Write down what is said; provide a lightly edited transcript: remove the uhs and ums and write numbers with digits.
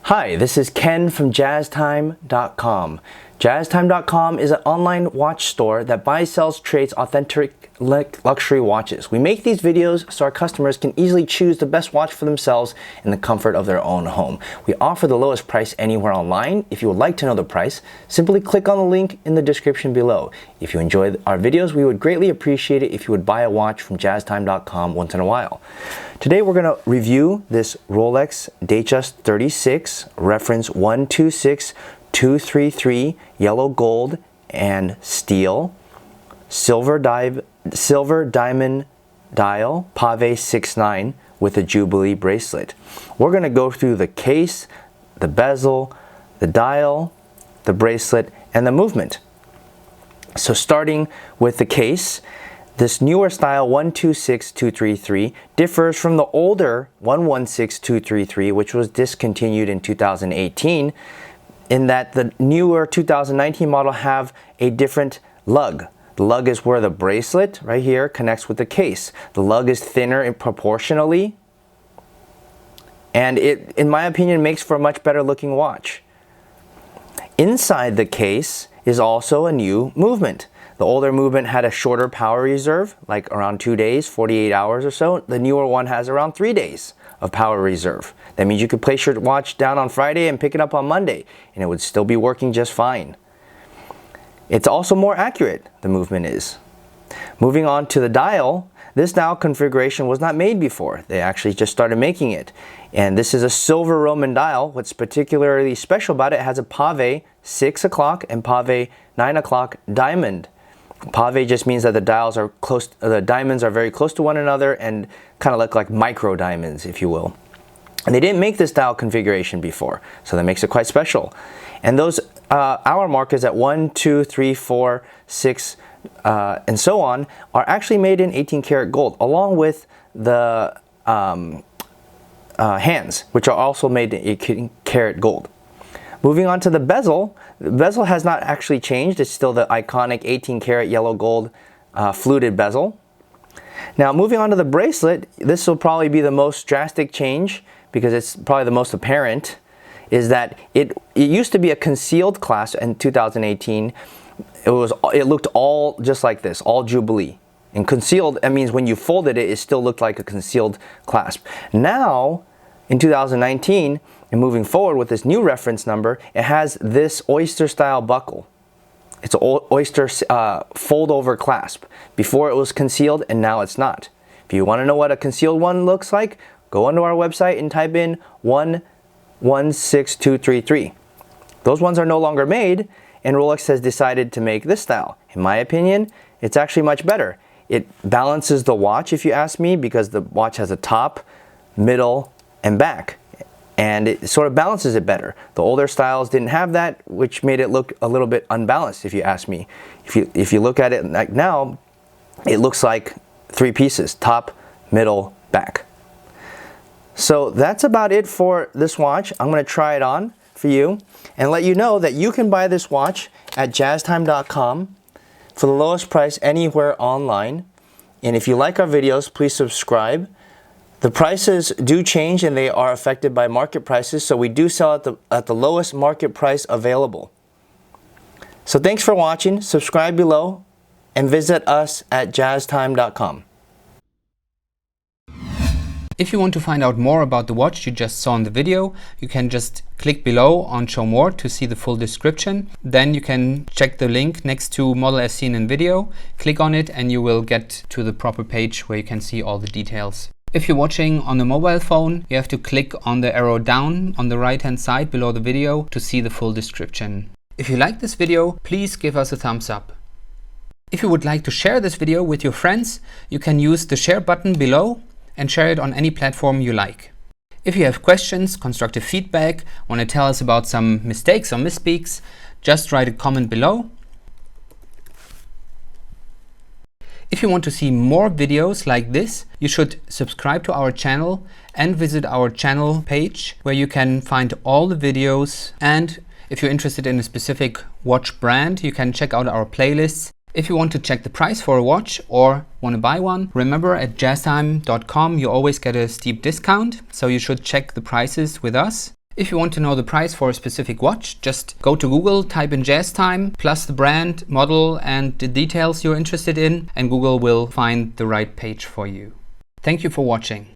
Hi, this is Ken from JazzTime.com. JazzTime.com is an online watch store that buys, sells, trades authentic luxury watches. We make these videos so our customers can easily choose the best watch for themselves in the comfort of their own home. We offer the lowest price anywhere online. If you would like to know the price, simply click on the link in the description below. If you enjoy our videos, we would greatly appreciate it if you would buy a watch from JazzTime.com once in a while. Today we're going to review this Rolex Datejust 36, reference 126233, yellow gold and steel, silver diamond dial, pave 6'9" with a Jubilee bracelet. We're going to go through the case, the bezel, the dial, the bracelet, and the movement. So starting with the case, this newer style 126233 differs from the older 116233, which was discontinued in 2018, in that the newer 2019 model have a different lug. The lug is where the bracelet right here connects with the case. The lug is thinner proportionally, and it, in my opinion, makes for a much better looking watch. Inside the case is also a new movement. The older movement had a shorter power reserve, like around 2 days, 48 hours or so. The newer one has around 3 days of power reserve. That means you could place your watch down on Friday and pick it up on Monday, and it would still be working just fine. It's also more accurate, the movement is. Moving on to the dial, this dial configuration was not made before. They actually just started making it. And this is a silver Roman dial. What's particularly special about it, has a pave 6 o'clock and pave 9 o'clock diamond. Pave just means that the dials are close, the diamonds are very close to one another and kind of look like micro diamonds, if you will. And they didn't make this dial configuration before, so that makes it quite special. And those hour markers at 1, 2, 3, 4, 6, and so on are actually made in 18 karat gold, along with the hands, which are also made in 18 karat gold. Moving on to the bezel has not actually changed. It's still the iconic 18 karat yellow gold fluted bezel. Now moving on to the bracelet, this will probably be the most drastic change because it's probably the most apparent, is that it used to be a concealed clasp in 2018. It looked all just like this, all Jubilee. And concealed, that means when you folded it, it still looked like a concealed clasp. Now, in 2019, and moving forward with this new reference number, it has this oyster style buckle. It's an oyster fold over clasp. Before it was concealed and now it's not. If you want to know what a concealed one looks like, go onto our website and type in 116233. Those ones are no longer made, and Rolex has decided to make this style. In my opinion, it's actually much better. It balances the watch, if you ask me, because the watch has a top, middle, and back. And it sort of balances it better. The older styles didn't have that, which made it look a little bit unbalanced, if you ask me. If you look at it like now, it looks like 3 pieces, top, middle, back. So that's about it for this watch. I'm going to try it on for you and let you know that you can buy this watch at JazzTime.com for the lowest price anywhere online. And if you like our videos, please subscribe. The prices do change and they are affected by market prices, so we do sell at the lowest market price available. So thanks for watching, subscribe below, and visit us at JazzTime.com. If you want to find out more about the watch you just saw in the video, you can just click below on Show More to see the full description. Then you can check the link next to Model as seen in video, click on it, and you will get to the proper page where you can see all the details. If you're watching on a mobile phone, you have to click on the arrow down on the right hand side below the video to see the full description. If you like this video, please give us a thumbs up. If you would like to share this video with your friends, you can use the share button below and share it on any platform you like. If you have questions, constructive feedback, want to tell us about some mistakes or misspeaks, just write a comment below. If you want to see more videos like this, you should subscribe to our channel and visit our channel page where you can find all the videos. And if you're interested in a specific watch brand, you can check out our playlists. If you want to check the price for a watch or want to buy one, remember at jazztime.com you always get a steep discount, so you should check the prices with us. If you want to know the price for a specific watch, just go to Google, type in jazz time, plus the brand, model, and the details you're interested in, and Google will find the right page for you. Thank you for watching.